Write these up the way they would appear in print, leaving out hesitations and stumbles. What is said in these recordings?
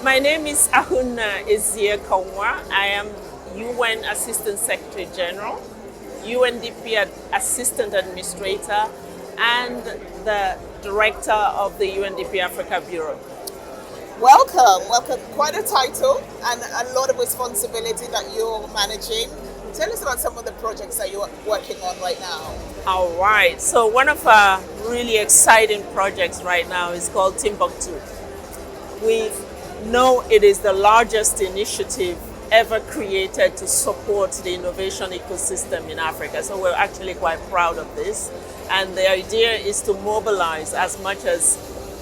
My name is Ahunna Eziakonwa. I am UN Assistant Secretary General, UNDP Assistant Administrator, and the Director of the UNDP Africa Bureau. Welcome. Quite a title and a lot of responsibility that you're managing. Tell us about some of the projects that you're working on right now. All right. So one of our really exciting projects right now is called Timbuktu. We know it is the largest initiative ever created to support the innovation ecosystem in Africa. So we're actually quite proud of this. And the idea is to mobilize as much as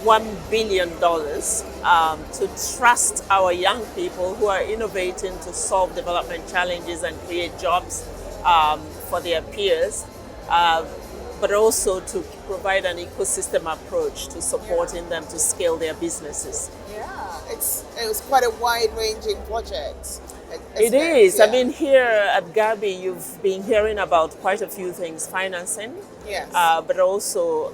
$1 billion to trust our young people who are innovating to solve development challenges and create jobs for their peers, but also to provide an ecosystem approach to supporting them to scale their businesses. Yeah, it was quite a wide-ranging project. It is. Yeah. I mean, here at GABI, you've been hearing about quite a few things: financing, Yes. but also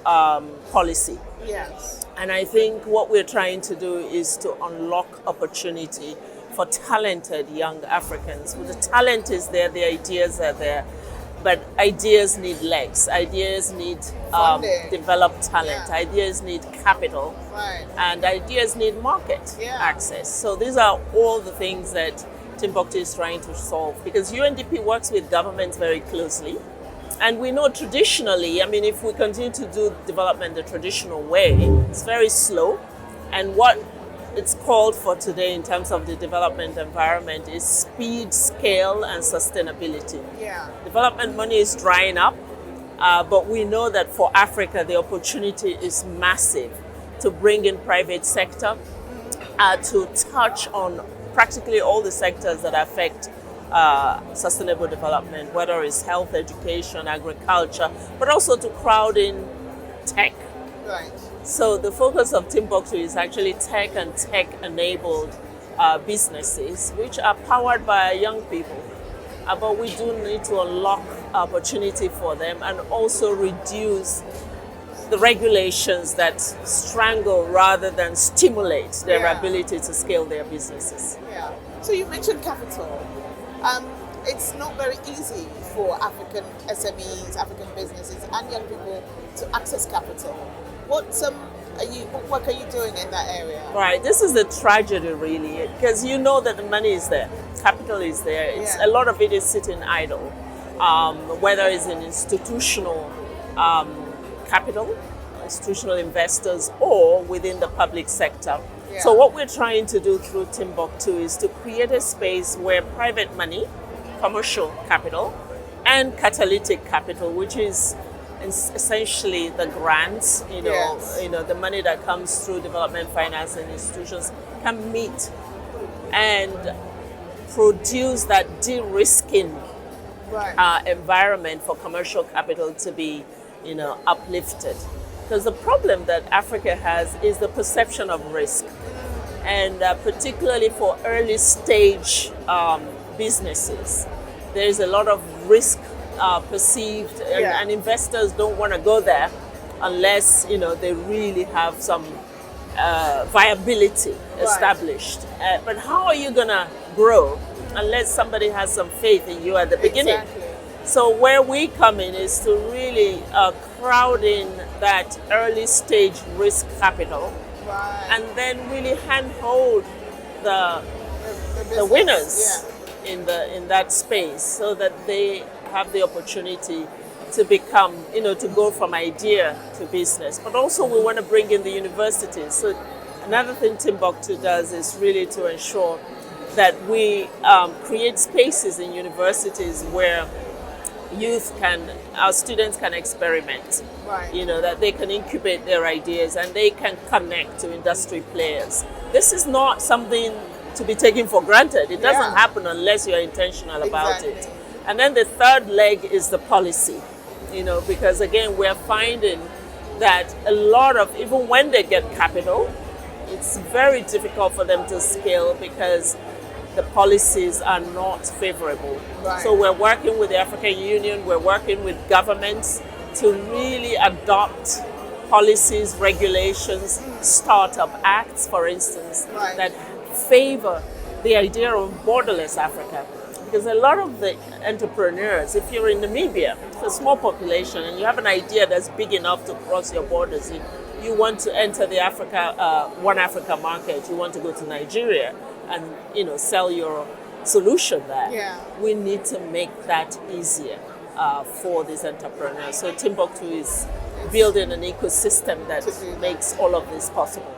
policy. Yes. And I think what we're trying to do is to unlock opportunity for talented young Africans. Well, the talent is there, the ideas are there, but ideas need legs. Ideas need developed talent. Yeah. Ideas need capital. Right. And ideas need market access. So these are all the things that Timbuktu is trying to solve, because UNDP works with governments very closely. And we know traditionally, I mean, if we continue to do development the traditional way, it's very slow. And what it's called for today in terms of the development environment is speed, scale, and sustainability. Yeah. Development money is drying up, but we know that for Africa, the opportunity is massive to bring in private sector, to touch on practically all the sectors that affect sustainable development, whether it's health, education, agriculture, but also to crowd in tech. Right. So the focus of Timbuktu is actually tech and tech-enabled businesses, which are powered by young people. But we do need to unlock opportunity for them and also reduce the regulations that strangle rather than stimulate their ability to scale their businesses. Yeah. So you mentioned capital. It's not very easy for African SMEs, African businesses, and young people to access capital. What work are you doing in that area? Right. This is the tragedy, really, because you know that the money is there, capital is there. A lot of it is sitting idle, whether it's in institutional capital, institutional investors, or within the public sector. Yeah. So what we're trying to do through Timbuktu is to create a space where private money, commercial capital, and catalytic capital, which is essentially the grants, the money that comes through development financing institutions, can meet and produce that de-risking environment for commercial capital to be, uplifted. Because the problem that Africa has is the perception of risk. And particularly for early stage businesses, there's a lot of risk perceived, and investors don't want to go there unless, they really have some viability established. But how are you going to grow unless somebody has some faith in you at the beginning? Exactly. So where we come in is to really crowd in that early stage risk capital, and then really handhold the winners in that space, so that they have the opportunity to become, to go from idea to business. But also we want to bring in the universities. So another thing Timbuktu does is really to ensure that we create spaces in universities where our students can experiment, that they can incubate their ideas and they can connect to industry players. This is not something to be taken for granted. It doesn't happen unless you're intentional about it. And then the third leg is the policy, because again, we're finding that a lot of, even when they get capital, it's very difficult for them to scale because the policies are not favorable. So we're working with the African Union, we're working with governments to really adopt policies, regulations, startup acts, for instance, that favor the idea of borderless Africa. Because a lot of the entrepreneurs, if you're in Namibia, it's a small population, and you have an idea that's big enough to cross your borders, you want to enter the One Africa market, you want to go to Nigeria and sell your solution there. Yeah. We need to make that easier for these entrepreneurs. So Timbuktu is building an ecosystem that makes all of this possible.